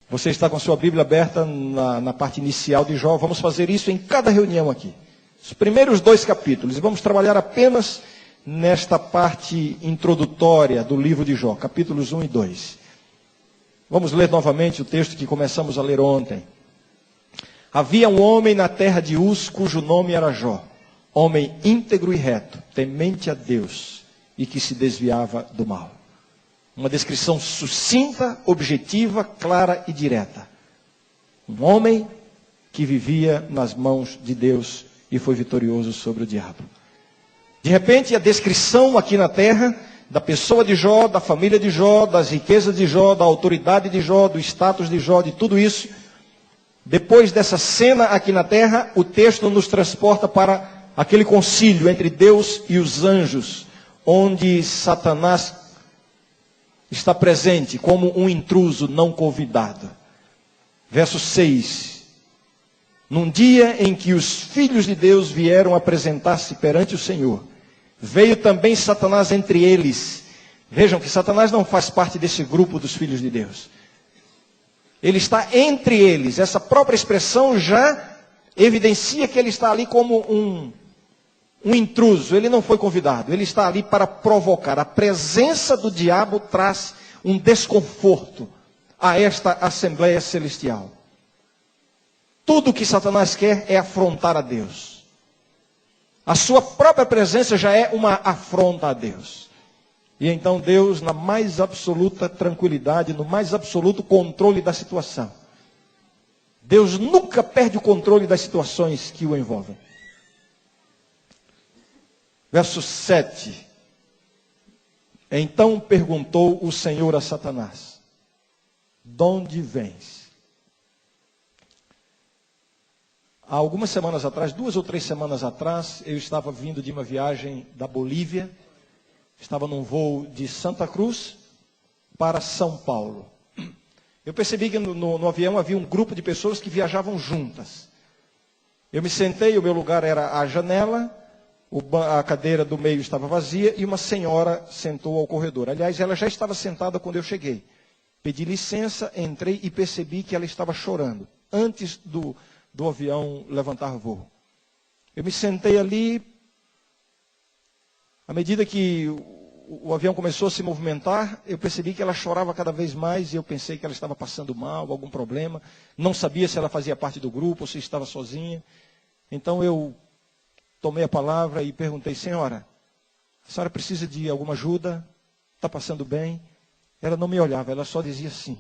Você está com a sua Bíblia aberta na parte inicial de Jó. Vamos fazer isso em cada reunião aqui. Os primeiros 2 capítulos. E vamos trabalhar apenas nesta parte introdutória do livro de Jó, capítulos 1 e 2. Vamos ler novamente o texto que começamos a ler ontem. Havia um homem na terra de Uz, cujo nome era Jó. Homem íntegro e reto, temente a Deus e que se desviava do mal. Uma descrição sucinta, objetiva, clara e direta. Um homem que vivia nas mãos de Deus e foi vitorioso sobre o diabo. De repente, a descrição aqui na terra da pessoa de Jó, da família de Jó, das riquezas de Jó, da autoridade de Jó, do status de Jó, de tudo isso. Depois dessa cena aqui na terra, o texto nos transporta para aquele concílio entre Deus e os anjos, onde Satanás está presente como um intruso não convidado. Verso 6. Num dia em que os filhos de Deus vieram apresentar-se perante o Senhor, veio também Satanás entre eles. Vejam que Satanás não faz parte desse grupo dos filhos de Deus. Ele está entre eles. Essa própria expressão já evidencia que ele está ali como um intruso. Ele não foi convidado. Ele está ali para provocar. A presença do diabo traz um desconforto a esta Assembleia Celestial. Tudo que Satanás quer é afrontar a Deus. A sua própria presença já é uma afronta a Deus. E então Deus, na mais absoluta tranquilidade, no mais absoluto controle da situação. Deus nunca perde o controle das situações que o envolvem. Verso 7. Então perguntou o Senhor a Satanás: de onde vens? Há algumas semanas atrás, 2 ou 3 semanas atrás, eu estava vindo de uma viagem da Bolívia. Estava num voo de Santa Cruz para São Paulo. Eu percebi que no avião havia um grupo de pessoas que viajavam juntas. Eu me sentei, o meu lugar era a janela, a cadeira do meio estava vazia e uma senhora sentou ao corredor. Aliás, ela já estava sentada quando eu cheguei. Pedi licença, entrei e percebi que ela estava chorando, antes do avião levantar voo. Eu me sentei ali. À medida que o avião começou a se movimentar, eu percebi que ela chorava cada vez mais e eu pensei que ela estava passando mal, algum problema. Não sabia se ela fazia parte do grupo ou se estava sozinha. Então eu tomei a palavra e perguntei: senhora, a senhora precisa de alguma ajuda? Está passando bem? Ela não me olhava, ela só dizia sim.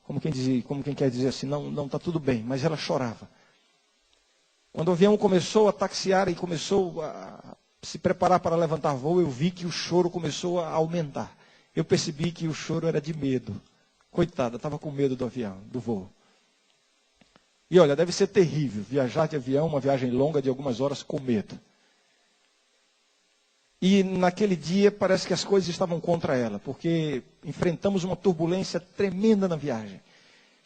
Como quem quer dizer assim, não está tudo bem, mas ela chorava. Quando o avião começou a taxiar e começou a se preparar para levantar voo, eu vi que o choro começou a aumentar. Eu percebi que o choro era de medo. Coitada, estava com medo do avião, do voo. E olha, deve ser terrível viajar de avião, uma viagem longa de algumas horas com medo. E naquele dia parece que as coisas estavam contra ela, porque enfrentamos uma turbulência tremenda na viagem.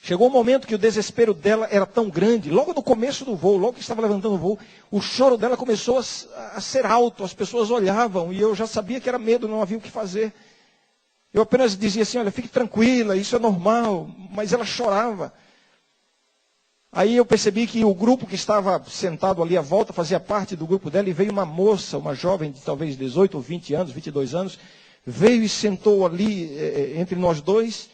Chegou um momento que o desespero dela era tão grande, logo no começo do voo, logo que estava levantando o voo, o choro dela começou a ser alto, as pessoas olhavam e eu já sabia que era medo, não havia o que fazer. Eu apenas dizia assim: olha, fique tranquila, isso é normal, mas ela chorava. Aí eu percebi que o grupo que estava sentado ali à volta fazia parte do grupo dela e veio uma moça, uma jovem de talvez 18 ou 20 anos, 22 anos, veio e sentou ali entre nós dois.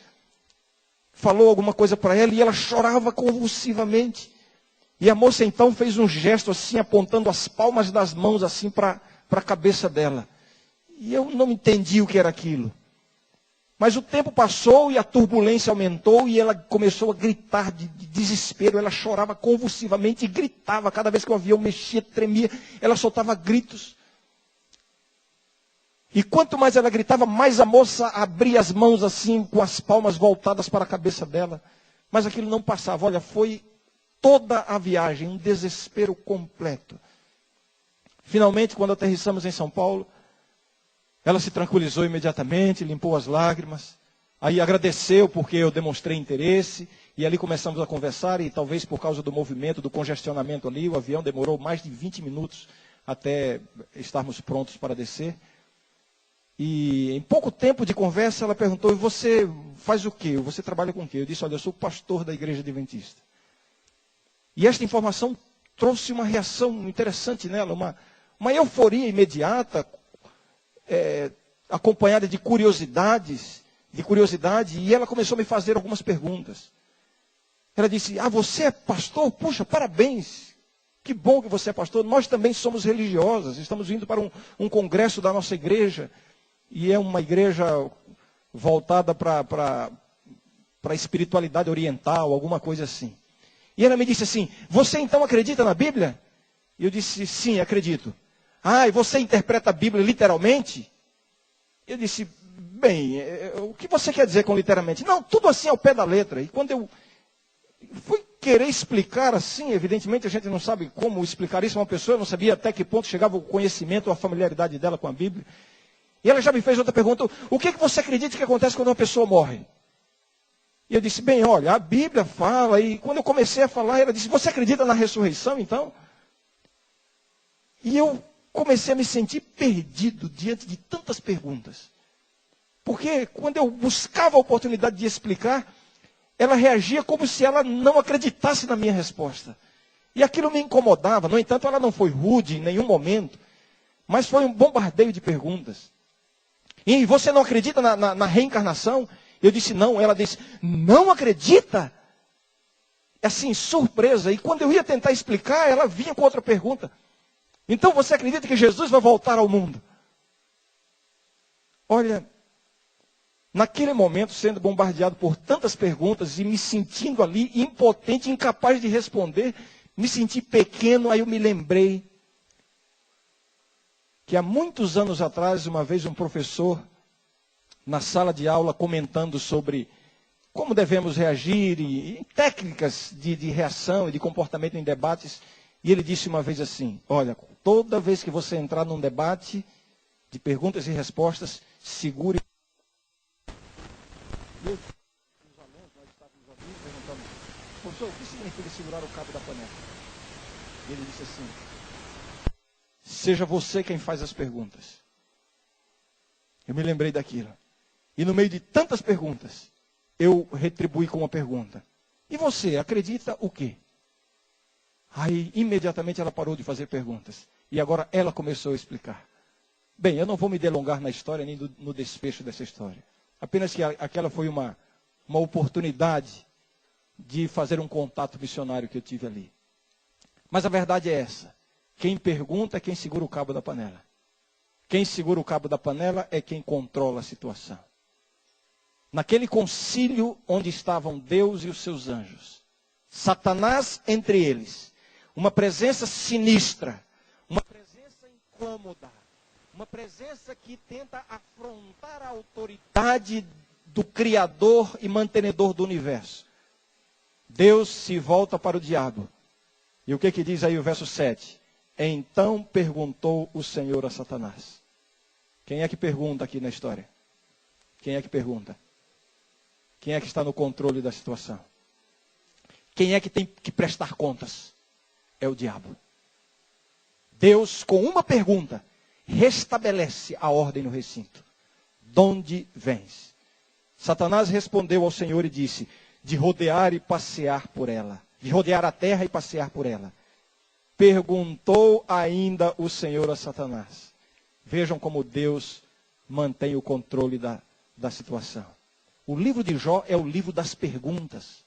Falou alguma coisa para ela e ela chorava convulsivamente. E a moça então fez um gesto assim, apontando as palmas das mãos assim para a cabeça dela. E eu não entendi o que era aquilo. Mas o tempo passou e a turbulência aumentou e ela começou a gritar de desespero. Ela chorava convulsivamente e gritava. Cada vez que o avião mexia, tremia, ela soltava gritos. E quanto mais ela gritava, mais a moça abria as mãos assim, com as palmas voltadas para a cabeça dela. Mas aquilo não passava. Olha, foi toda a viagem, um desespero completo. Finalmente, quando aterrissamos em São Paulo, ela se tranquilizou imediatamente, limpou as lágrimas. Aí agradeceu porque eu demonstrei interesse. E ali começamos a conversar e talvez por causa do movimento, do congestionamento ali, o avião demorou mais de 20 minutos até estarmos prontos para descer. E em pouco tempo de conversa, ela perguntou: e você faz o quê? Você trabalha com o quê? Eu disse: olha, eu sou pastor da igreja adventista. E esta informação trouxe uma reação interessante nela, uma euforia imediata, acompanhada de curiosidade, e ela começou a me fazer algumas perguntas. Ela disse: ah, você é pastor? Puxa, parabéns, que bom que você é pastor. Nós também somos religiosas, estamos indo para um congresso da nossa igreja, e é uma igreja voltada para a espiritualidade oriental, alguma coisa assim. E ela me disse assim: você então acredita na Bíblia? E eu disse: sim, acredito. Ah, e você interpreta a Bíblia literalmente? Eu disse: bem, o que você quer dizer com literalmente? Não, tudo assim ao pé da letra. E quando eu fui querer explicar assim, evidentemente a gente não sabe como explicar isso a uma pessoa, eu não sabia até que ponto chegava o conhecimento ou a familiaridade dela com a Bíblia. E ela já me fez outra pergunta: o que você acredita que acontece quando uma pessoa morre? E eu disse: bem, olha, a Bíblia fala, e quando eu comecei a falar, ela disse: você acredita na ressurreição, então? E eu comecei a me sentir perdido diante de tantas perguntas. Porque quando eu buscava a oportunidade de explicar, ela reagia como se ela não acreditasse na minha resposta. E aquilo me incomodava. No entanto, ela não foi rude em nenhum momento, mas foi um bombardeio de perguntas. E você não acredita na reencarnação? Eu disse: não. Ela disse: não acredita? Assim, surpresa. E quando eu ia tentar explicar, ela vinha com outra pergunta: então você acredita que Jesus vai voltar ao mundo? Olha, naquele momento, sendo bombardeado por tantas perguntas e me sentindo ali impotente, incapaz de responder, me senti pequeno. Aí eu me lembrei que há muitos anos atrás, uma vez um professor, na sala de aula, comentando sobre como devemos reagir e técnicas de reação e de comportamento em debates, e ele disse uma vez assim: olha, toda vez que você entrar num debate de perguntas e respostas, segure. E os alunos, nós estávamos ali perguntando: professor, o que significa segurar o cabo da panela? E ele disse assim: seja você quem faz as perguntas. Eu me lembrei daquilo. E no meio de tantas perguntas, eu retribuí com uma pergunta: e você acredita o quê? Aí, imediatamente, ela parou de fazer perguntas. E agora ela começou a explicar. Bem, eu não vou me delongar na história, nem no desfecho dessa história. Apenas que aquela foi uma oportunidade de fazer um contato missionário que eu tive ali. Mas a verdade é essa: quem pergunta é quem segura o cabo da panela. Quem segura o cabo da panela é quem controla a situação. Naquele concílio onde estavam Deus e os seus anjos, Satanás entre eles, uma presença sinistra, uma presença incômoda, uma presença que tenta afrontar a autoridade do Criador e mantenedor do universo. Deus se volta para o diabo. E o que diz aí o verso 7? Então perguntou o Senhor a Satanás. Quem é que pergunta aqui na história? Quem é que pergunta? Quem é que está no controle da situação? Quem é que tem que prestar contas? É o diabo. Deus, com uma pergunta, restabelece a ordem no recinto. De onde vens? Satanás respondeu ao Senhor e disse: de rodear e passear por ela. De rodear a terra e passear por ela. Perguntou ainda o Senhor a Satanás. Vejam como Deus mantém o controle da situação. O livro de Jó é o livro das perguntas.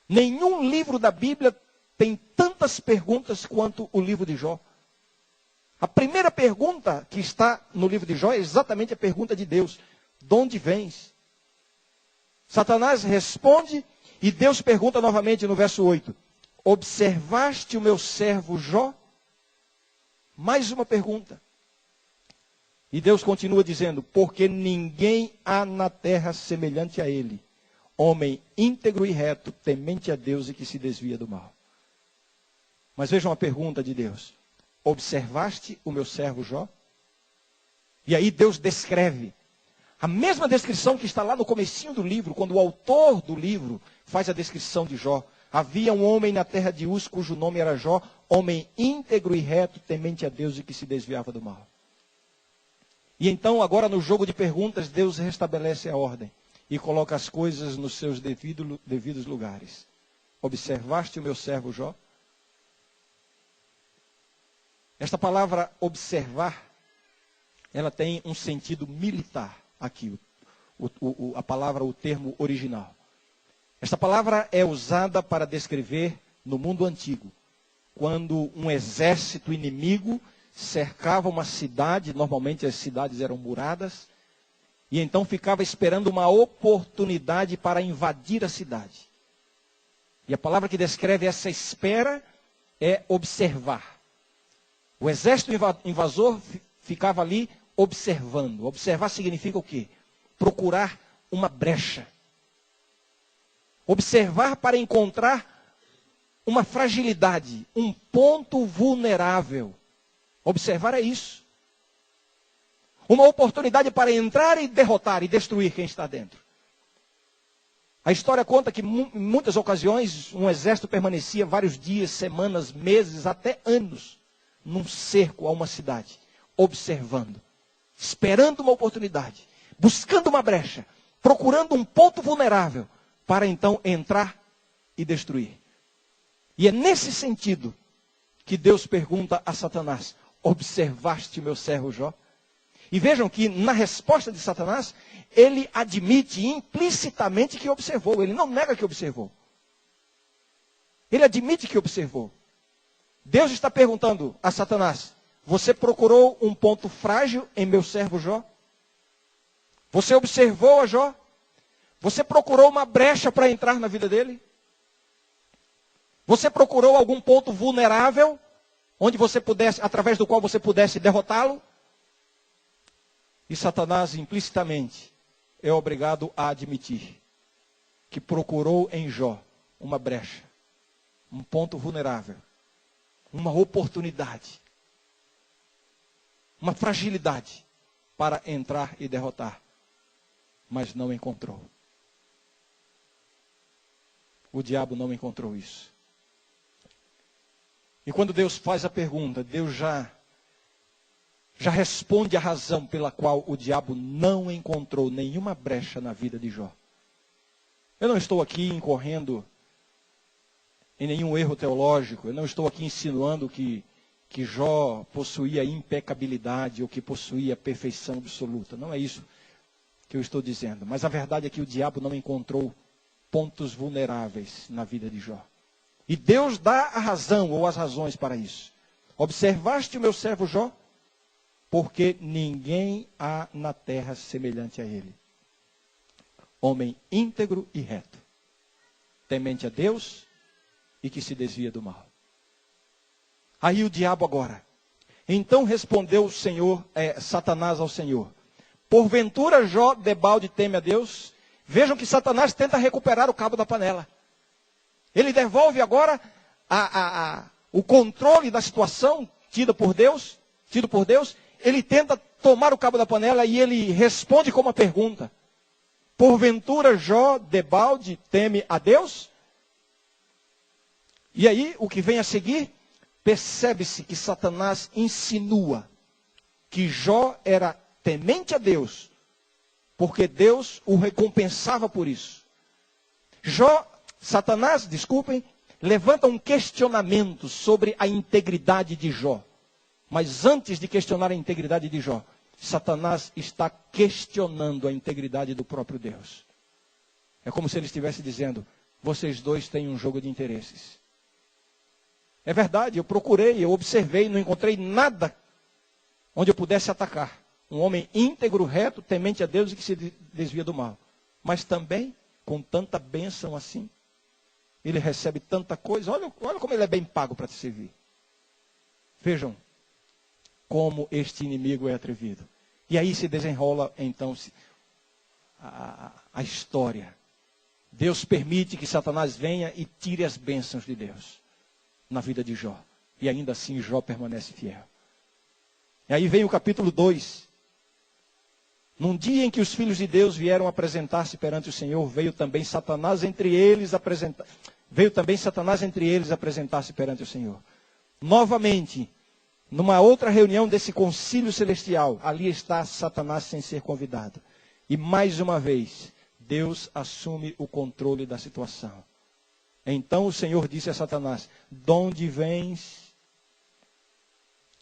Nenhum livro da Bíblia tem tantas perguntas quanto o livro de Jó. A primeira pergunta que está no livro de Jó é exatamente a pergunta de Deus: de onde vens? Satanás responde e Deus pergunta novamente no verso 8: observaste o meu servo Jó? Mais uma pergunta. E Deus continua dizendo: porque ninguém há na terra semelhante a ele, homem íntegro e reto, temente a Deus e que se desvia do mal. Mas vejam a pergunta de Deus: observaste o meu servo Jó? E aí Deus descreve a mesma descrição que está lá no comecinho do livro, quando o autor do livro faz a descrição de Jó. Havia um homem na terra de Uz, cujo nome era Jó, homem íntegro e reto, temente a Deus e que se desviava do mal. E então, agora no jogo de perguntas, Deus restabelece a ordem e coloca as coisas nos seus devidos lugares. Observaste o meu servo Jó? Esta palavra observar, ela tem um sentido militar aqui, a palavra, o termo original. Esta palavra é usada para descrever no mundo antigo, quando um exército inimigo cercava uma cidade, normalmente as cidades eram muradas, e então ficava esperando uma oportunidade para invadir a cidade. E a palavra que descreve essa espera é observar. O exército invasor ficava ali observando. Observar significa o quê? Procurar uma brecha. Observar para encontrar uma fragilidade, um ponto vulnerável. Observar é isso. Uma oportunidade para entrar e derrotar e destruir quem está dentro. A história conta que em muitas ocasiões um exército permanecia vários dias, semanas, meses, até anos, num cerco a uma cidade, observando, esperando uma oportunidade, buscando uma brecha, procurando um ponto vulnerável, para então entrar e destruir. E é nesse sentido que Deus pergunta a Satanás: observaste meu servo Jó? E vejam que na resposta de Satanás, ele admite implicitamente que observou. Ele não nega que observou. Ele admite que observou. Deus está perguntando a Satanás: você procurou um ponto frágil em meu servo Jó? Você observou a Jó? Você procurou uma brecha para entrar na vida dele? Você procurou algum ponto vulnerável, onde você pudesse, através do qual você pudesse derrotá-lo? E Satanás, implicitamente, é obrigado a admitir que procurou em Jó uma brecha, um ponto vulnerável, uma oportunidade, uma fragilidade para entrar e derrotar, mas não encontrou. O diabo não encontrou isso. E quando Deus faz a pergunta, Deus já responde a razão pela qual o diabo não encontrou nenhuma brecha na vida de Jó. Eu não estou aqui incorrendo em nenhum erro teológico, eu não estou aqui insinuando que Jó possuía impecabilidade ou que possuía perfeição absoluta. Não é isso que eu estou dizendo. Mas a verdade é que o diabo não encontrou pontos vulneráveis na vida de Jó. E Deus dá a razão ou as razões para isso. Observaste o meu servo Jó? Porque ninguém há na terra semelhante a ele. Homem íntegro e reto, temente a Deus e que se desvia do mal. Aí o diabo agora. Então respondeu o Senhor, Satanás ao Senhor: porventura Jó debalde teme a Deus? Vejam que Satanás tenta recuperar o cabo da panela. Ele devolve agora o controle da situação tido por Deus. Ele tenta tomar o cabo da panela e ele responde com uma pergunta: porventura Jó debalde teme a Deus? E aí o que vem a seguir, percebe-se que Satanás insinua que Jó era temente a Deus, porque Deus o recompensava por isso. Satanás, levanta um questionamento sobre a integridade de Jó. Mas antes de questionar a integridade de Jó, Satanás está questionando a integridade do próprio Deus. É como se ele estivesse dizendo: vocês dois têm um jogo de interesses. É verdade, eu procurei, eu observei, não encontrei nada onde eu pudesse atacar. Um homem íntegro, reto, temente a Deus e que se desvia do mal. Mas também, com tanta bênção assim, ele recebe tanta coisa. Olha como ele é bem pago para te servir. Vejam como este inimigo é atrevido. E aí se desenrola então a história. Deus permite que Satanás venha e tire as bênçãos de Deus na vida de Jó. E ainda assim Jó permanece fiel. E aí vem o capítulo 2. Num dia em que os filhos de Deus vieram apresentar-se perante o Senhor, veio também Satanás entre eles apresentar-se perante o Senhor. Novamente, Numa outra reunião desse concílio celestial, ali está Satanás sem ser convidado. E mais uma vez, Deus assume o controle da situação. Então o Senhor disse a Satanás: de onde vens?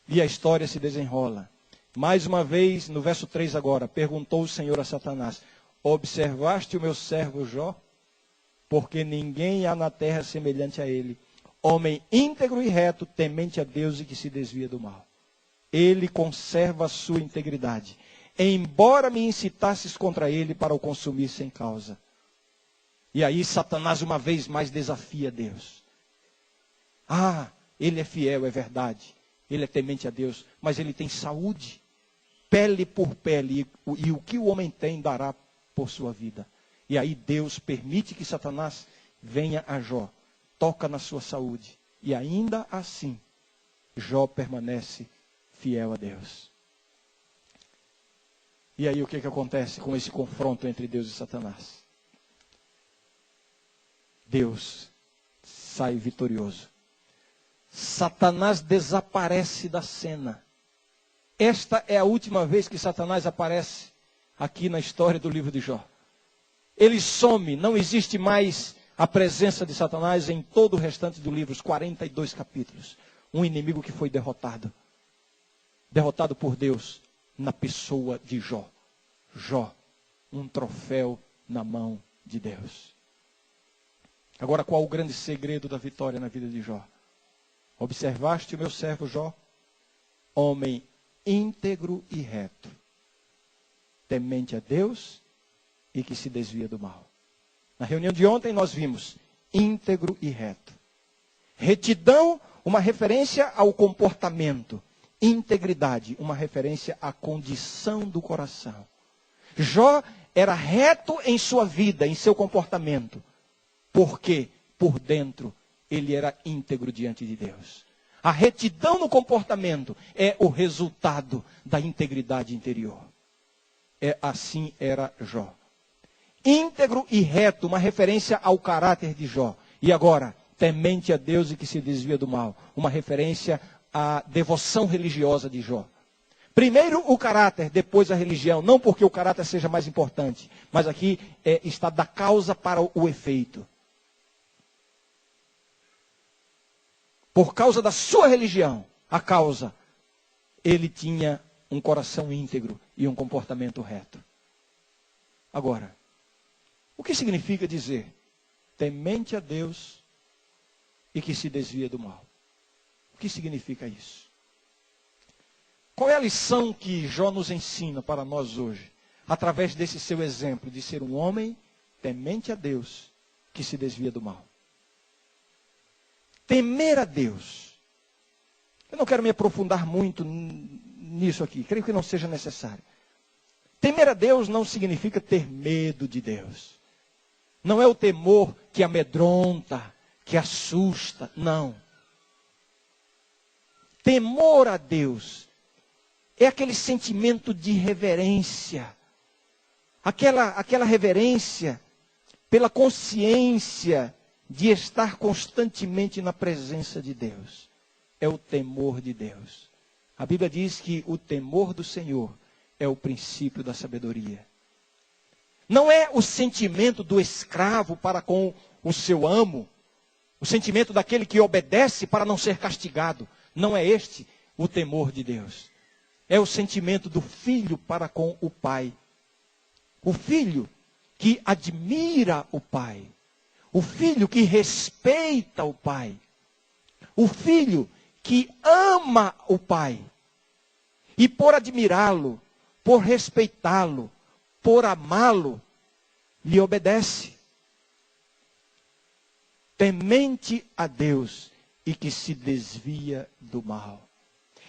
E a história se desenrola. Mais uma vez, no verso 3 agora, perguntou o Senhor a Satanás: observaste o meu servo Jó? Porque ninguém há na terra semelhante a ele, homem íntegro e reto, temente a Deus e que se desvia do mal. Ele conserva a sua integridade, embora me incitasses contra ele para o consumir sem causa. E aí Satanás uma vez mais desafia Deus. Ah, ele é fiel, é verdade. Ele é temente a Deus, mas ele tem saúde, pele por pele, e o que o homem tem dará por sua vida. E aí Deus permite que Satanás venha a Jó, toca na sua saúde, e ainda assim, Jó permanece fiel a Deus. E aí o que acontece com esse confronto entre Deus e Satanás? Deus sai vitorioso. Satanás desaparece da cena. Esta é a última vez que Satanás aparece aqui na história do livro de Jó. Ele some, não existe mais a presença de Satanás em todo o restante do livro, os 42 capítulos. Um inimigo que foi derrotado. Derrotado por Deus na pessoa de Jó. Jó, um troféu na mão de Deus. Agora, qual o grande segredo da vitória na vida de Jó? Observaste o meu servo Jó, homem íntegro e reto, temente a Deus e que se desvia do mal. Na reunião de ontem nós vimos íntegro e reto. Retidão, uma referência ao comportamento. Integridade, uma referência à condição do coração. Jó era reto em sua vida, em seu comportamento, porque por dentro ele era íntegro diante de Deus. A retidão no comportamento é o resultado da integridade interior. Assim era Jó. Íntegro e reto, uma referência ao caráter de Jó. E agora, temente a Deus e que se desvia do mal, uma referência à devoção religiosa de Jó. Primeiro o caráter, depois a religião. Não porque o caráter seja mais importante, mas aqui está da causa para o efeito. Por causa da sua religião, a causa, ele tinha um coração íntegro e um comportamento reto. Agora, o que significa dizer temente a Deus e que se desvia do mal? O que significa isso? Qual é a lição que Jó nos ensina para nós hoje, através desse seu exemplo de ser um homem temente a Deus que se desvia do mal? Temer a Deus. Eu não quero me aprofundar muito nisso aqui, creio que não seja necessário. Temer a Deus não significa ter medo de Deus. Não é o temor que amedronta, que assusta, não. Temor a Deus é aquele sentimento de reverência. Aquela reverência pela consciência de estar constantemente na presença de Deus. É o temor de Deus. A Bíblia diz que o temor do Senhor é o princípio da sabedoria. Não é o sentimento do escravo para com o seu amo, o sentimento daquele que obedece para não ser castigado. Não é este o temor de Deus. É o sentimento do filho para com o pai. O filho que admira o pai. O filho que respeita o pai. O filho que ama o pai. E por admirá-lo, por respeitá-lo, por amá-lo, lhe obedece. Temente a Deus e que se desvia do mal.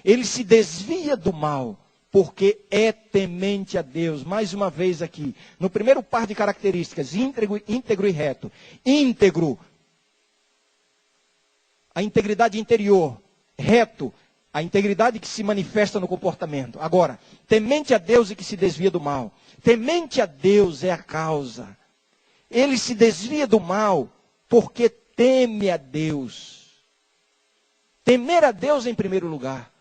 Ele se desvia do mal porque é temente a Deus. Mais uma vez aqui, no primeiro par de características, íntegro e reto. Íntegro, a integridade interior. Reto, a integridade que se manifesta no comportamento. Agora, temente a Deus e que se desvia do mal. Temente a Deus é a causa. Ele se desvia do mal porque teme a Deus. Temer a Deus em primeiro lugar.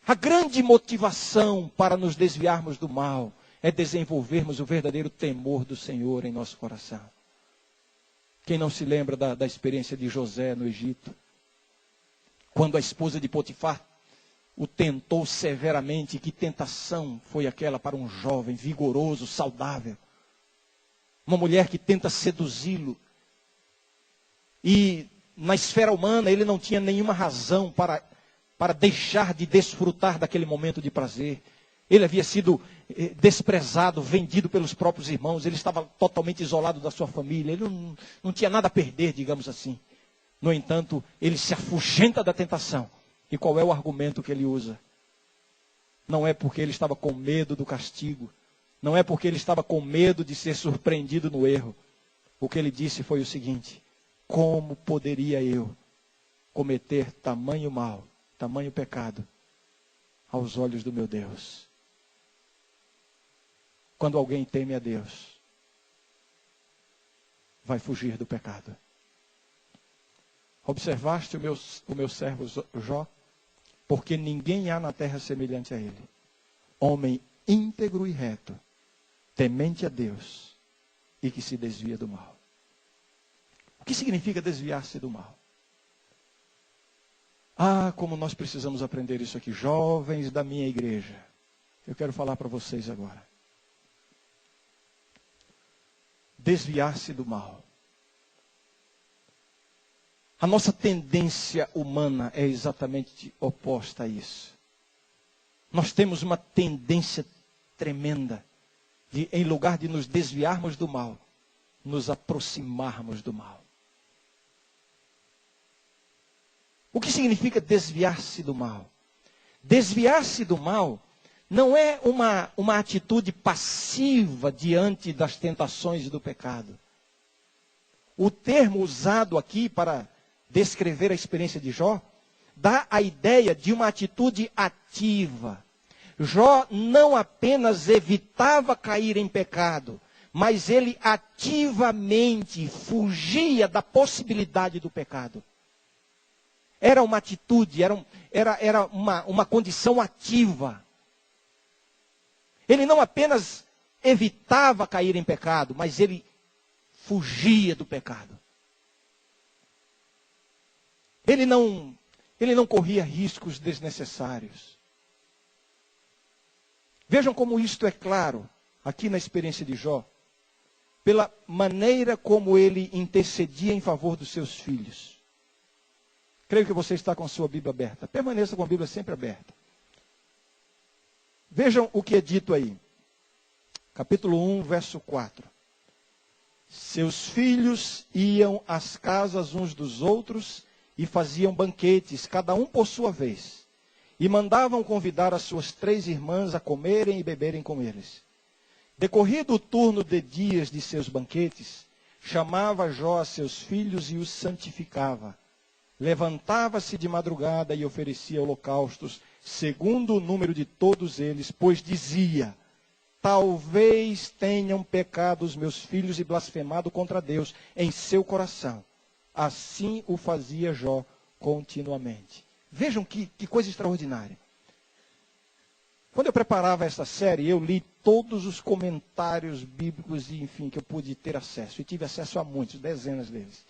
A grande motivação para nos desviarmos do mal é desenvolvermos o verdadeiro temor do Senhor em nosso coração. Quem não se lembra da experiência de José no Egito? Quando a esposa de Potifar o tentou severamente, que tentação foi aquela para um jovem vigoroso, saudável? Uma mulher que tenta seduzi-lo. E na esfera humana ele não tinha nenhuma razão para deixar de desfrutar daquele momento de prazer. Ele havia sido desprezado, vendido pelos próprios irmãos. Ele estava totalmente isolado da sua família. Ele não tinha nada a perder, digamos assim. No entanto, ele se afugenta da tentação. E qual é o argumento que ele usa? Não é porque ele estava com medo do castigo. Não é porque ele estava com medo de ser surpreendido no erro. O que ele disse foi o seguinte: como poderia eu cometer tamanho mal, tamanho pecado, aos olhos do meu Deus? Quando alguém teme a Deus, vai fugir do pecado. Observaste o meu servo Jó? Porque ninguém há na terra semelhante a ele. Homem íntegro e reto, temente a Deus e que se desvia do mal. O que significa desviar-se do mal? Ah, como nós precisamos aprender isso aqui, jovens da minha igreja. Eu quero falar para vocês agora. Desviar-se do mal. A nossa tendência humana é exatamente oposta a isso. Nós temos uma tendência tremenda de, em lugar de nos desviarmos do mal, nos aproximarmos do mal. O que significa desviar-se do mal? Desviar-se do mal não é uma atitude passiva diante das tentações do pecado. O termo usado aqui para descrever a experiência de Jó dá a ideia de uma atitude ativa. Jó não apenas evitava cair em pecado, mas ele ativamente fugia da possibilidade do pecado. Era uma atitude, era uma condição ativa. Ele não apenas evitava cair em pecado, mas ele fugia do pecado. Ele não corria riscos desnecessários. Vejam como isto é claro aqui na experiência de Jó, pela maneira como ele intercedia em favor dos seus filhos. Creio que você está com a sua Bíblia aberta. Permaneça com a Bíblia sempre aberta. Vejam o que é dito aí. Capítulo 1, verso 4. Seus filhos iam às casas uns dos outros e faziam banquetes, cada um por sua vez. E mandavam convidar as suas 3 irmãs a comerem e beberem com eles. Decorrido o turno de dias de seus banquetes, chamava Jó a seus filhos e os santificava. Levantava-se de madrugada e oferecia holocaustos, segundo o número de todos eles, pois dizia: talvez tenham pecado os meus filhos e blasfemado contra Deus em seu coração. Assim o fazia Jó continuamente. Vejam que coisa extraordinária. Quando eu preparava esta série, eu li todos os comentários bíblicos, enfim, que eu pude ter acesso. E tive acesso a muitos, dezenas deles.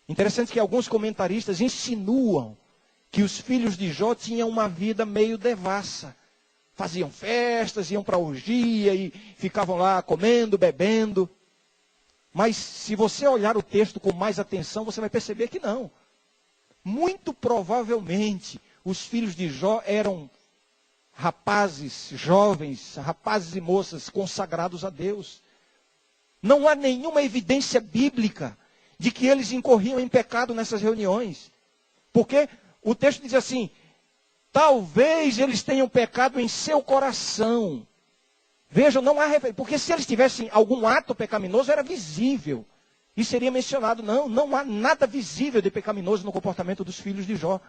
Interessante que alguns comentaristas insinuam que os filhos de Jó tinham uma vida meio devassa. Faziam festas, iam para a orgia e ficavam lá comendo, bebendo. Mas se você olhar o texto com mais atenção, você vai perceber que não. Muito provavelmente, os filhos de Jó eram rapazes, jovens, rapazes e moças consagrados a Deus. Não há nenhuma evidência bíblica de que eles incorriam em pecado nessas reuniões. Porque o texto diz assim: talvez eles tenham pecado em seu coração. Vejam, não há referência. Porque se eles tivessem algum ato pecaminoso, era visível. E seria mencionado. Não há nada visível de pecaminoso no comportamento dos filhos de Jó.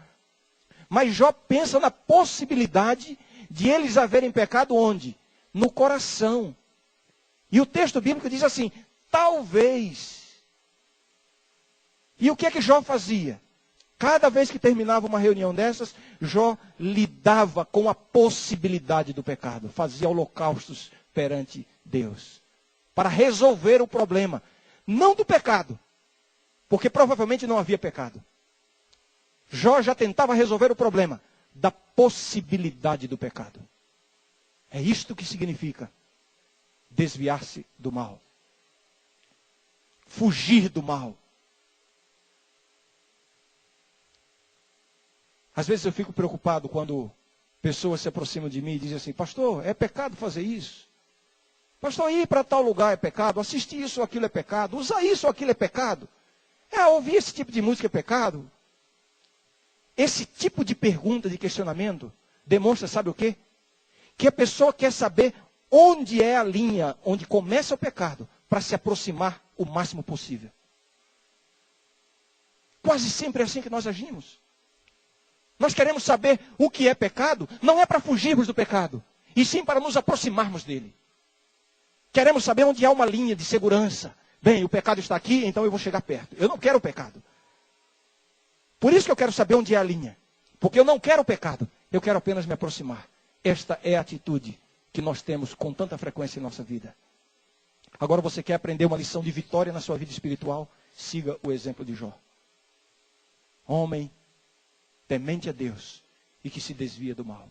Mas Jó pensa na possibilidade de eles haverem pecado onde? No coração. E o texto bíblico diz assim: talvez. E o que é que Jó fazia? Cada vez que terminava uma reunião dessas, Jó lidava com a possibilidade do pecado. Fazia holocaustos perante Deus. Para resolver o problema. Não do pecado. Porque provavelmente não havia pecado. Jó já tentava resolver o problema da possibilidade do pecado. É isto que significa desviar-se do mal. Fugir do mal. Às vezes eu fico preocupado quando pessoas se aproximam de mim e dizem assim: pastor, é pecado fazer isso? Pastor, ir para tal lugar é pecado? Assistir isso ou aquilo é pecado? Usar isso ou aquilo é pecado? Ouvir esse tipo de música é pecado? Esse tipo de pergunta, de questionamento, demonstra, sabe o quê? Que a pessoa quer saber onde é a linha, onde começa o pecado, para se aproximar o máximo possível. Quase sempre é assim que nós agimos. Nós queremos saber o que é pecado, não é para fugirmos do pecado, e sim para nos aproximarmos dele. Queremos saber onde há uma linha de segurança. Bem, o pecado está aqui, então eu vou chegar perto. Eu não quero o pecado. Por isso que eu quero saber onde é a linha. Porque eu não quero o pecado, eu quero apenas me aproximar. Esta é a atitude que nós temos com tanta frequência em nossa vida. Agora você quer aprender uma lição de vitória na sua vida espiritual? Siga o exemplo de Jó. Homem temente a Deus e que se desvia do mal.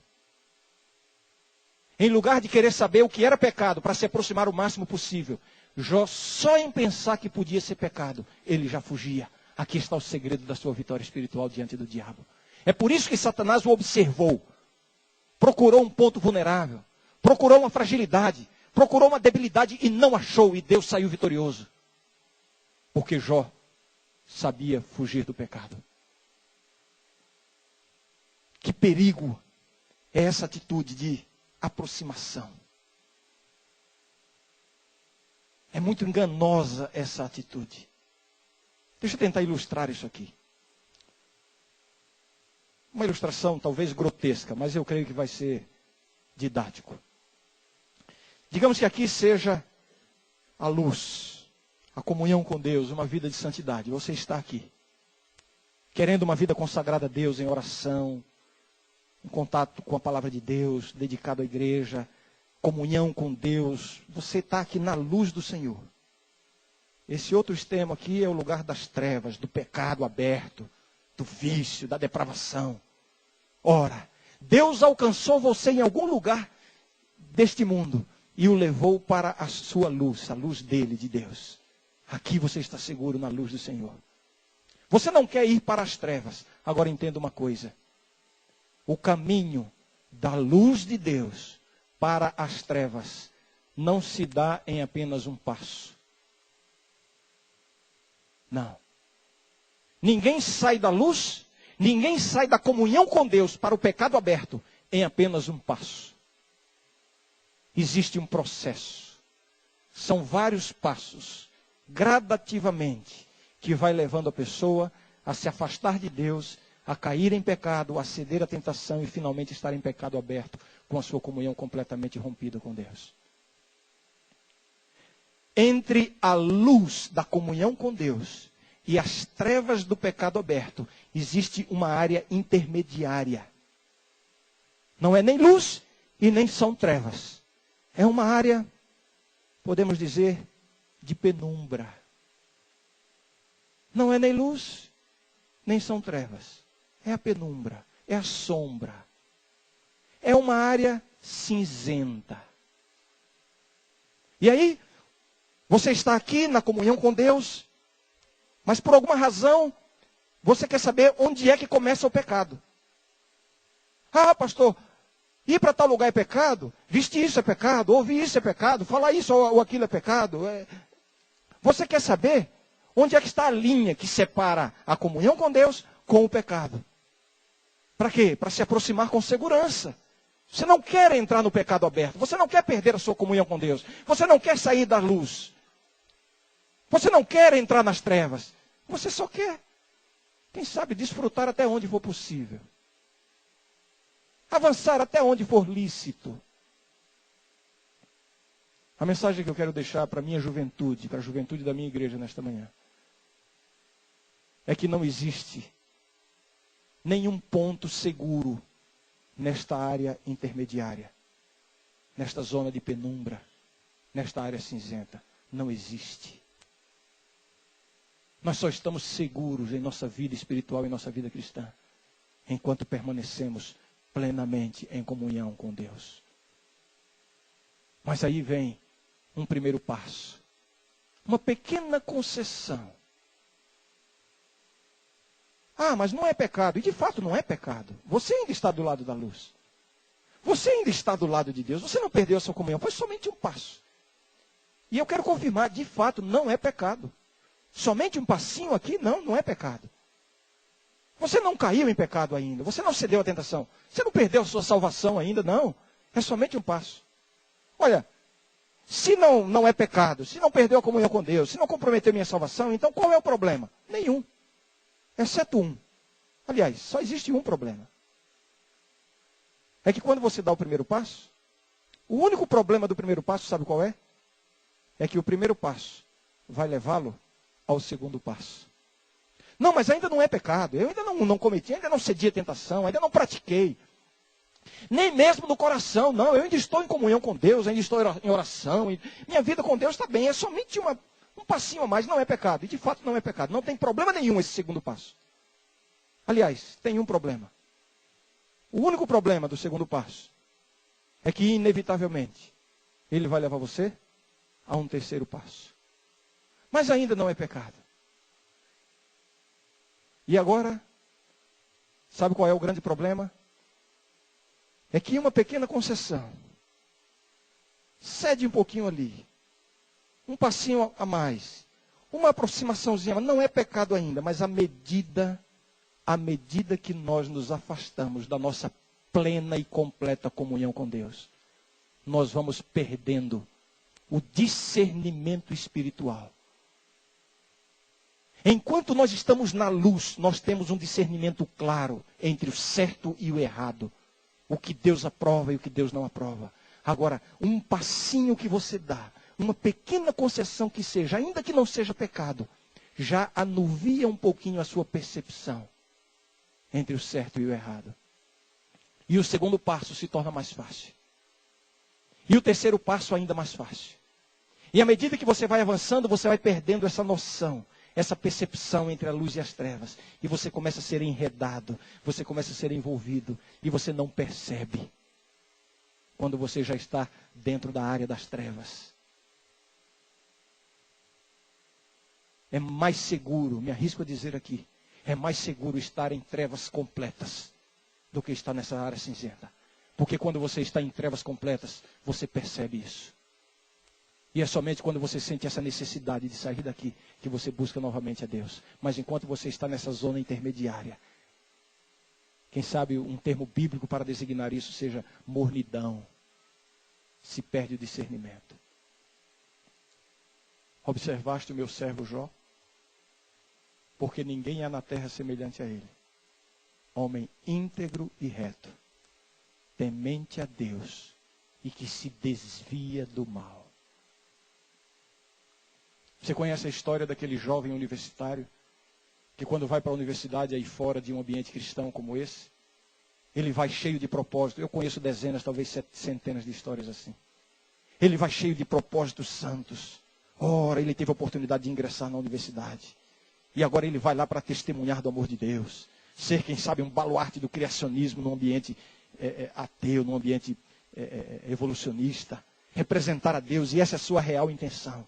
Em lugar de querer saber o que era pecado para se aproximar o máximo possível, Jó, só em pensar que podia ser pecado, ele já fugia. Aqui está o segredo da sua vitória espiritual diante do diabo. É por isso que Satanás o observou. Procurou um ponto vulnerável. Procurou uma fragilidade. Procurou uma debilidade e não achou. E Deus saiu vitorioso. Porque Jó sabia fugir do pecado. Que perigo é essa atitude de aproximação. É muito enganosa essa atitude. Deixa eu tentar ilustrar isso aqui. Uma ilustração talvez grotesca, mas eu creio que vai ser didático. Digamos que aqui seja a luz, a comunhão com Deus, uma vida de santidade. Você está aqui, querendo uma vida consagrada a Deus em oração, em contato com a palavra de Deus, dedicado à igreja, comunhão com Deus. Você está aqui na luz do Senhor. Esse outro extremo aqui é o lugar das trevas, do pecado aberto, do vício, da depravação. Ora, Deus alcançou você em algum lugar deste mundo e o levou para a sua luz, a luz dele, de Deus. Aqui você está seguro na luz do Senhor. Você não quer ir para as trevas. Agora entenda uma coisa. O caminho da luz de Deus para as trevas não se dá em apenas um passo. Não. Ninguém sai da luz, ninguém sai da comunhão com Deus para o pecado aberto em apenas um passo. Existe um processo. São vários passos, gradativamente, que vai levando a pessoa a se afastar de Deus, a cair em pecado, a ceder à tentação e finalmente estar em pecado aberto, com a sua comunhão completamente rompida com Deus. Entre a luz da comunhão com Deus e as trevas do pecado aberto, existe uma área intermediária. Não é nem luz e nem são trevas. É uma área, podemos dizer, de penumbra. Não é nem luz, nem são trevas. É a penumbra, é a sombra. É uma área cinzenta. E aí, você está aqui na comunhão com Deus, mas por alguma razão, você quer saber onde é que começa o pecado. Ah, pastor, ir para tal lugar é pecado? Vestir isso é pecado? Ouvir isso é pecado? Falar isso ou aquilo é pecado? Você quer saber onde é que está a linha que separa a comunhão com Deus com o pecado? Para quê? Para se aproximar com segurança. Você não quer entrar no pecado aberto. Você não quer perder a sua comunhão com Deus. Você não quer sair da luz. Você não quer entrar nas trevas. Você só quer, quem sabe, desfrutar até onde for possível. Avançar até onde for lícito. A mensagem que eu quero deixar para a minha juventude, para a juventude da minha igreja nesta manhã, é que não existe nenhum ponto seguro nesta área intermediária, nesta zona de penumbra, nesta área cinzenta. Não existe. Nós só estamos seguros em nossa vida espiritual e nossa vida cristã enquanto permanecemos plenamente em comunhão com Deus. Mas aí vem um primeiro passo. Uma pequena concessão. Ah, mas não é pecado. E de fato não é pecado. Você ainda está do lado da luz. Você ainda está do lado de Deus. Você não perdeu a sua comunhão. Foi somente um passo. E eu quero confirmar, de fato, não é pecado. Somente um passinho aqui, não é pecado. Você não caiu em pecado ainda. Você não cedeu à tentação. Você não perdeu a sua salvação ainda, não. É somente um passo. Olha, se não é pecado, se não perdeu a comunhão com Deus, se não comprometeu minha salvação, então qual é o problema? Nenhum. Exceto um. Aliás, só existe um problema. É que quando você dá o primeiro passo, o único problema do primeiro passo, sabe qual é? É que o primeiro passo vai levá-lo ao segundo passo. Não, mas ainda não é pecado. Eu ainda não cometi, ainda não cedi a tentação, ainda não pratiquei. Nem mesmo no coração, não. Eu ainda estou em comunhão com Deus, ainda estou em oração. Minha vida com Deus está bem. É somente um passinho a mais, não é pecado. E de fato não é pecado. Não tem problema nenhum esse segundo passo. Aliás, tem um problema. O único problema do segundo passo é que, inevitavelmente, ele vai levar você a um terceiro passo. Mas ainda não é pecado. E agora, sabe qual é o grande problema? É que uma pequena concessão, cede um pouquinho ali, um passinho a mais, uma aproximaçãozinha, não é pecado ainda, mas à medida que nós nos afastamos da nossa plena e completa comunhão com Deus, nós vamos perdendo o discernimento espiritual. Enquanto nós estamos na luz, nós temos um discernimento claro entre o certo e o errado. O que Deus aprova e o que Deus não aprova. Agora, um passinho que você dá, uma pequena concessão que seja, ainda que não seja pecado, já anuvia um pouquinho a sua percepção entre o certo e o errado. E o segundo passo se torna mais fácil. E o terceiro passo ainda mais fácil. E à medida que você vai avançando, você vai perdendo essa noção, essa percepção entre a luz e as trevas. E você começa a ser enredado, você começa a ser envolvido. E você não percebe quando você já está dentro da área das trevas. É mais seguro, me arrisco a dizer aqui, é mais seguro estar em trevas completas do que estar nessa área cinzenta. Porque quando você está em trevas completas, você percebe isso. E é somente quando você sente essa necessidade de sair daqui que você busca novamente a Deus. Mas enquanto você está nessa zona intermediária, quem sabe um termo bíblico para designar isso seja mornidão. Se perde o discernimento. Observaste o meu servo Jó? Porque ninguém há na terra semelhante a ele. Homem íntegro e reto, temente a Deus e que se desvia do mal. Você conhece a história daquele jovem universitário que quando vai para a universidade aí fora de um ambiente cristão como esse, ele vai cheio de propósito. Eu conheço dezenas, talvez centenas de histórias assim. Ele vai cheio de propósitos santos. Ora, ele teve a oportunidade de ingressar na universidade. E agora ele vai lá para testemunhar do amor de Deus. Ser, quem sabe, um baluarte do criacionismo num ambiente ateu, num ambiente evolucionista. Representar a Deus, e essa é a sua real intenção.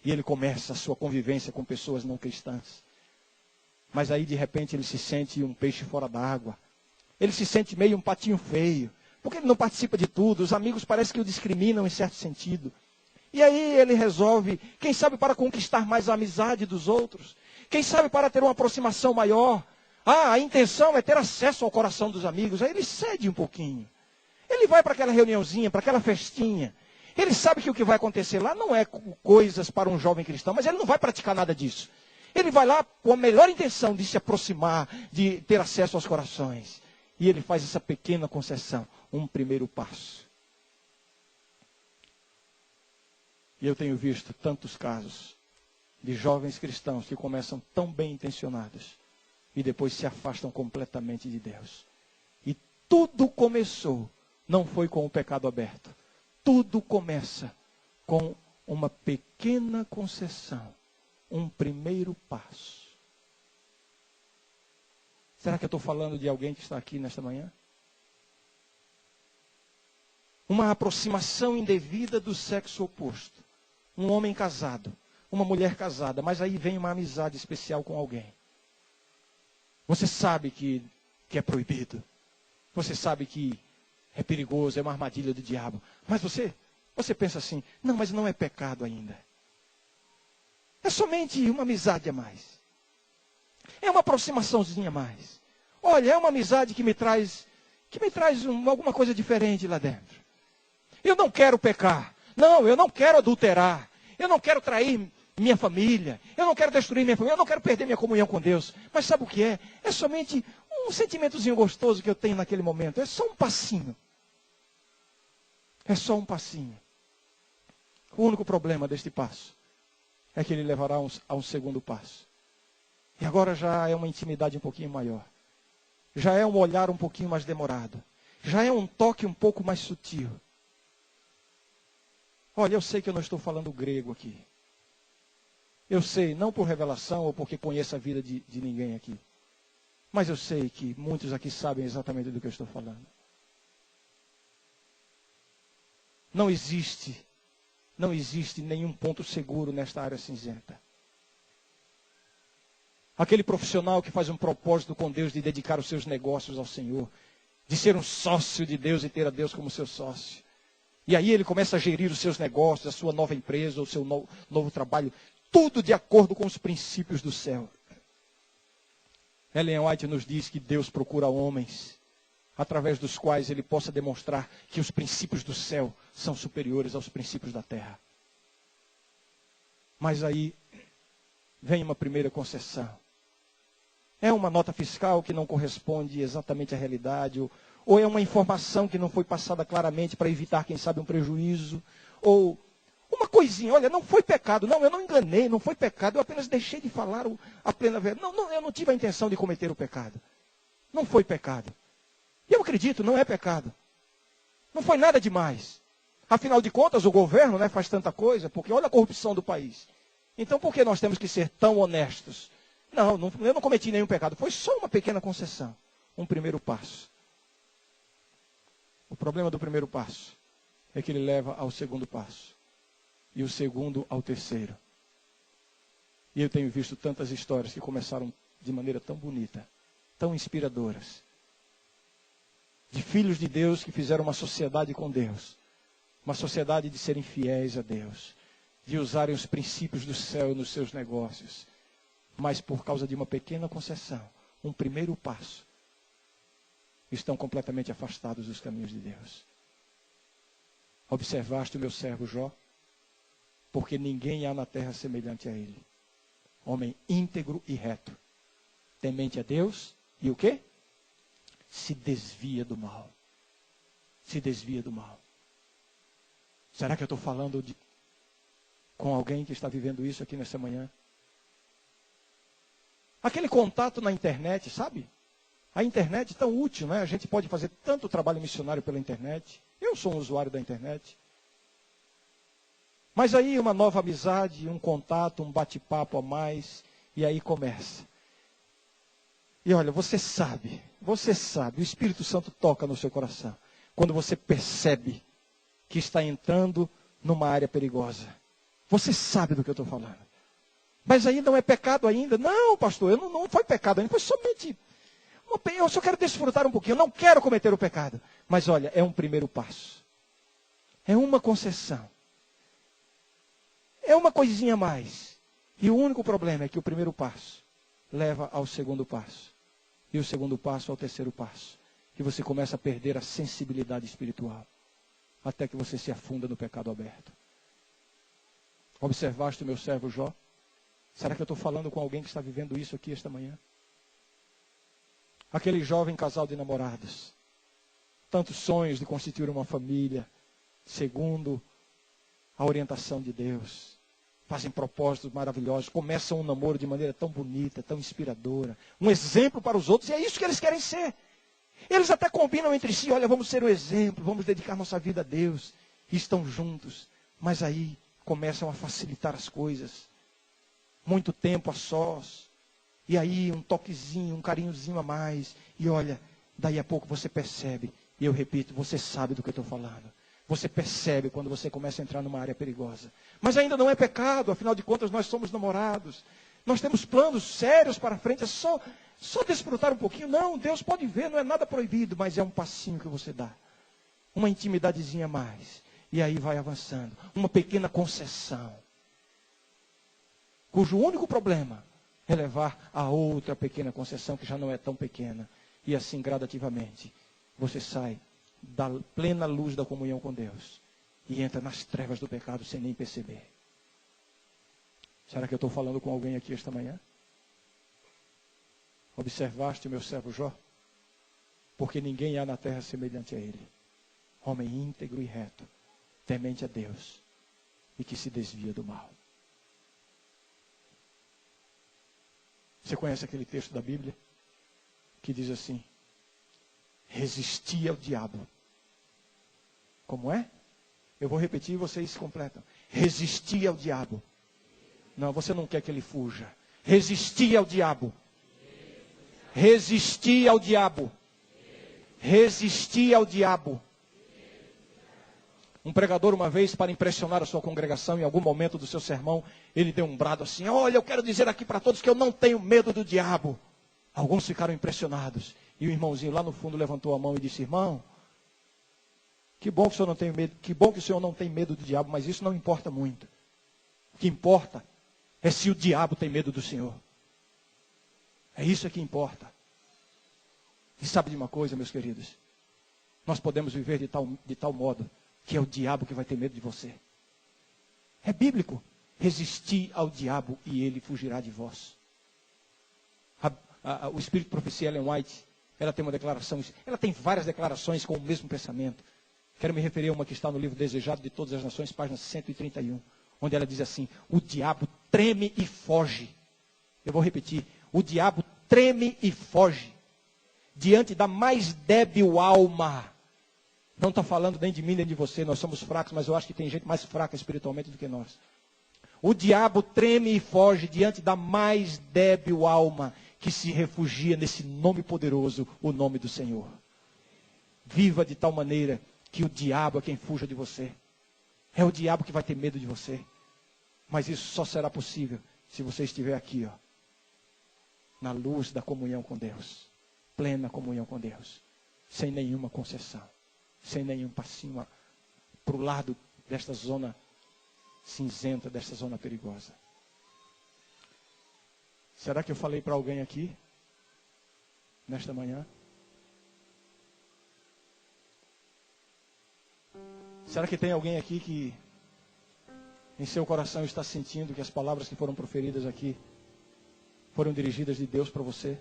E ele começa a sua convivência com pessoas não cristãs. Mas aí, de repente, ele se sente um peixe fora d'água. Ele se sente meio um patinho feio. Porque ele não participa de tudo. Os amigos parecem que o discriminam em certo sentido. E aí ele resolve, quem sabe para conquistar mais a amizade dos outros. Quem sabe para ter uma aproximação maior. A intenção é ter acesso ao coração dos amigos. Aí ele cede um pouquinho. Ele vai para aquela reuniãozinha, para aquela festinha. Ele sabe que o que vai acontecer lá não é coisas para um jovem cristão, mas ele não vai praticar nada disso. Ele vai lá com a melhor intenção de se aproximar, de ter acesso aos corações. E ele faz essa pequena concessão, um primeiro passo. E eu tenho visto tantos casos de jovens cristãos que começam tão bem intencionados, e depois se afastam completamente de Deus. E tudo começou, não foi com o pecado aberto. Tudo começa com uma pequena concessão, um primeiro passo. Será que eu estou falando de alguém que está aqui nesta manhã? Uma aproximação indevida do sexo oposto. Um homem casado, uma mulher casada, mas aí vem uma amizade especial com alguém. Você sabe que é proibido. Você sabe que é perigoso, é uma armadilha do diabo. Mas você pensa assim, não, mas não é pecado ainda. É somente uma amizade a mais. É uma aproximaçãozinha a mais. Olha, é uma amizade que me traz alguma coisa diferente lá dentro. Eu não quero pecar. Não, eu não quero adulterar. Eu não quero trair minha família. Eu não quero destruir minha família. Eu não quero perder minha comunhão com Deus. Mas sabe o que é? É somente um sentimentozinho gostoso que eu tenho naquele momento. É só um passinho. É só um passinho. O único problema deste passo é que ele levará a um segundo passo. E agora já é uma intimidade um pouquinho maior. Já é um olhar um pouquinho mais demorado. Já é um toque um pouco mais sutil. Olha, eu sei que eu não estou falando grego aqui. Eu sei, não por revelação ou porque conheço a vida de ninguém aqui. Mas eu sei que muitos aqui sabem exatamente do que eu estou falando. Não existe nenhum ponto seguro nesta área cinzenta. Aquele profissional que faz um propósito com Deus de dedicar os seus negócios ao Senhor, de ser um sócio de Deus e ter a Deus como seu sócio. E aí ele começa a gerir os seus negócios, a sua nova empresa, o seu novo trabalho, tudo de acordo com os princípios do céu. Ellen White nos diz que Deus procura homens através dos quais ele possa demonstrar que os princípios do céu são superiores aos princípios da terra. Mas aí vem uma primeira concessão. É uma nota fiscal que não corresponde exatamente à realidade, ou é uma informação que não foi passada claramente para evitar, quem sabe, um prejuízo, ou uma coisinha, olha, não foi pecado, não, eu não enganei, não foi pecado, eu apenas deixei de falar a plena verdade. Não, eu não tive a intenção de cometer o pecado. Não foi pecado. E eu acredito, não é pecado. Não foi nada demais. Afinal de contas, o governo, né, faz tanta coisa, porque olha a corrupção do país. Então, por que nós temos que ser tão honestos? Não, eu não cometi nenhum pecado. Foi só uma pequena concessão. Um primeiro passo. O problema do primeiro passo é que ele leva ao segundo passo. E o segundo ao terceiro. E eu tenho visto tantas histórias que começaram de maneira tão bonita, tão inspiradoras. De filhos de Deus que fizeram uma sociedade com Deus. Uma sociedade de serem fiéis a Deus. De usarem os princípios do céu nos seus negócios. Mas por causa de uma pequena concessão, um primeiro passo, estão completamente afastados dos caminhos de Deus. Observaste o meu servo Jó? Porque ninguém há na terra semelhante a ele. Homem íntegro e reto, temente a Deus, e o quê? Se desvia do mal. Se desvia do mal. Será que eu estou falando com alguém que está vivendo isso aqui nessa manhã? Aquele contato na internet, sabe? A internet é tão útil, né? A gente pode fazer tanto trabalho missionário pela internet. Eu sou um usuário da internet. Mas aí uma nova amizade, um contato, um bate-papo a mais, e aí começa. E olha, você sabe, o Espírito Santo toca no seu coração, quando você percebe que está entrando numa área perigosa. Você sabe do que eu estou falando. Mas aí não é pecado ainda. Não, pastor, não foi pecado ainda, foi somente... Eu só quero desfrutar um pouquinho, eu não quero cometer o pecado. Mas olha, é um primeiro passo. É uma concessão. É uma coisinha a mais. E o único problema é que o primeiro passo leva ao segundo passo. E o segundo passo ao terceiro passo. E você começa a perder a sensibilidade espiritual. Até que você se afunda no pecado aberto. Observaste o meu servo Jó? Será que eu estou falando com alguém que está vivendo isso aqui esta manhã? Aquele jovem casal de namorados. Tantos sonhos de constituir uma família, segundo a orientação de Deus. fazem propósitos maravilhosos, começam um namoro de maneira tão bonita, tão inspiradora, um exemplo para os outros, e é isso que eles querem ser. Eles até combinam entre si, olha, vamos ser o exemplo, vamos dedicar nossa vida a Deus, e estão juntos, mas aí começam a facilitar as coisas, muito tempo a sós, e aí um toquezinho, um carinhozinho a mais, e olha, daí a pouco você percebe, e eu repito, você sabe do que eu estou falando. Você percebe quando você começa a entrar numa área perigosa. Mas ainda não é pecado, afinal de contas nós somos namorados. Nós temos planos sérios para frente, é só desfrutar um pouquinho. Não, Deus pode ver, não é nada proibido, mas é um passinho que você dá. Uma intimidadezinha a mais. E aí vai avançando. Uma pequena concessão. Cujo único problema é levar a outra pequena concessão, que já não é tão pequena. E assim gradativamente, você sai da plena luz da comunhão com Deus e entra nas trevas do pecado sem nem perceber. Será que eu estou falando com alguém aqui esta manhã? Observaste o meu servo Jó? Porque ninguém há na terra semelhante a ele. Homem íntegro e reto, temente a Deus e que se desvia do mal. Você conhece aquele texto da Bíblia que diz assim: resistir ao diabo. Como é? Eu vou repetir e vocês completam. Resistir ao diabo. Não, você não quer que ele fuja. Resistir ao diabo. Resistir ao diabo. Resistir ao diabo. Um pregador uma vez, para impressionar a sua congregação, em algum momento do seu sermão, ele deu um brado assim: olha, eu quero dizer aqui para todos que eu não tenho medo do diabo. Alguns ficaram impressionados. E o irmãozinho lá no fundo levantou a mão e disse: irmão, que bom que o senhor não tem medo, que bom que o senhor não tem medo do diabo, mas isso não importa muito. O que importa é se o diabo tem medo do senhor. É isso que importa. E sabe de uma coisa, meus queridos? Nós podemos viver de tal modo que é o diabo que vai ter medo de você. É bíblico. Resistir ao diabo e ele fugirá de vós. O Espírito de Profecia, Ellen White, ela tem uma declaração, ela tem várias declarações com o mesmo pensamento. Quero me referir a uma que está no livro Desejado de Todas as Nações, página 131, onde ela diz assim: o diabo treme e foge. Eu vou repetir: o diabo treme e foge diante da mais débil alma. Não está falando nem de mim nem de você, nós somos fracos, mas eu acho que tem gente mais fraca espiritualmente do que nós. O diabo treme e foge diante da mais débil alma que se refugia nesse nome poderoso, o nome do Senhor. Viva de tal maneira que o diabo é quem fuja de você. É o diabo que vai ter medo de você. Mas isso só será possível se você estiver aqui, ó, na luz da comunhão com Deus. Plena comunhão com Deus. Sem nenhuma concessão. Sem nenhum passinho para o lado desta zona cinzenta, desta zona perigosa. Será que eu falei para alguém aqui, nesta manhã? Será que tem alguém aqui que em seu coração está sentindo que as palavras que foram proferidas aqui foram dirigidas de Deus para você?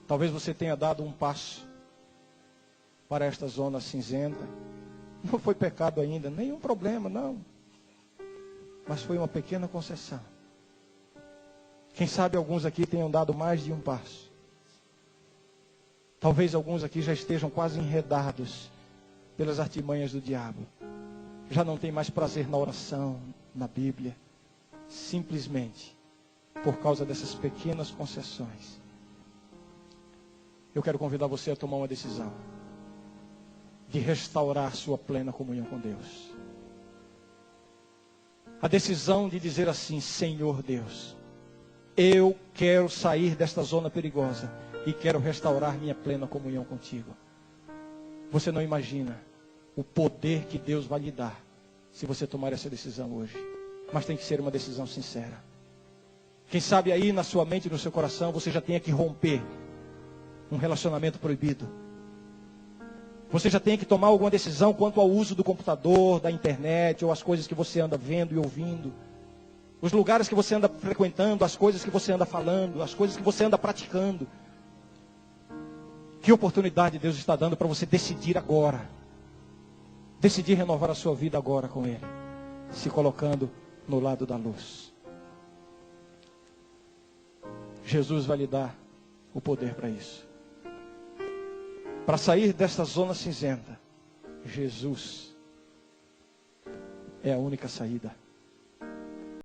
Talvez você tenha dado um passo para esta zona cinzenta. Não foi pecado ainda, nenhum problema, não. Mas foi uma pequena concessão. Quem sabe alguns aqui tenham dado mais de um passo. Talvez alguns aqui já estejam quase enredados pelas artimanhas do diabo. Já não tem mais prazer na oração, na Bíblia. Simplesmente por causa dessas pequenas concessões. Eu quero convidar você a tomar uma decisão de restaurar sua plena comunhão com Deus. A decisão de dizer assim: Senhor Deus, eu quero sair desta zona perigosa e quero restaurar minha plena comunhão contigo. Você não imagina o poder que Deus vai lhe dar se você tomar essa decisão hoje. Mas tem que ser uma decisão sincera. Quem sabe aí na sua mente e no seu coração você já tenha que romper um relacionamento proibido. Você já tem que tomar alguma decisão quanto ao uso do computador, da internet, ou as coisas que você anda vendo e ouvindo. Os lugares que você anda frequentando, as coisas que você anda falando, as coisas que você anda praticando. Que oportunidade Deus está dando para você decidir agora. Decidir renovar a sua vida agora com Ele. se colocando no lado da luz. Jesus vai lhe dar o poder para isso. Para sair desta zona cinzenta, Jesus é a única saída.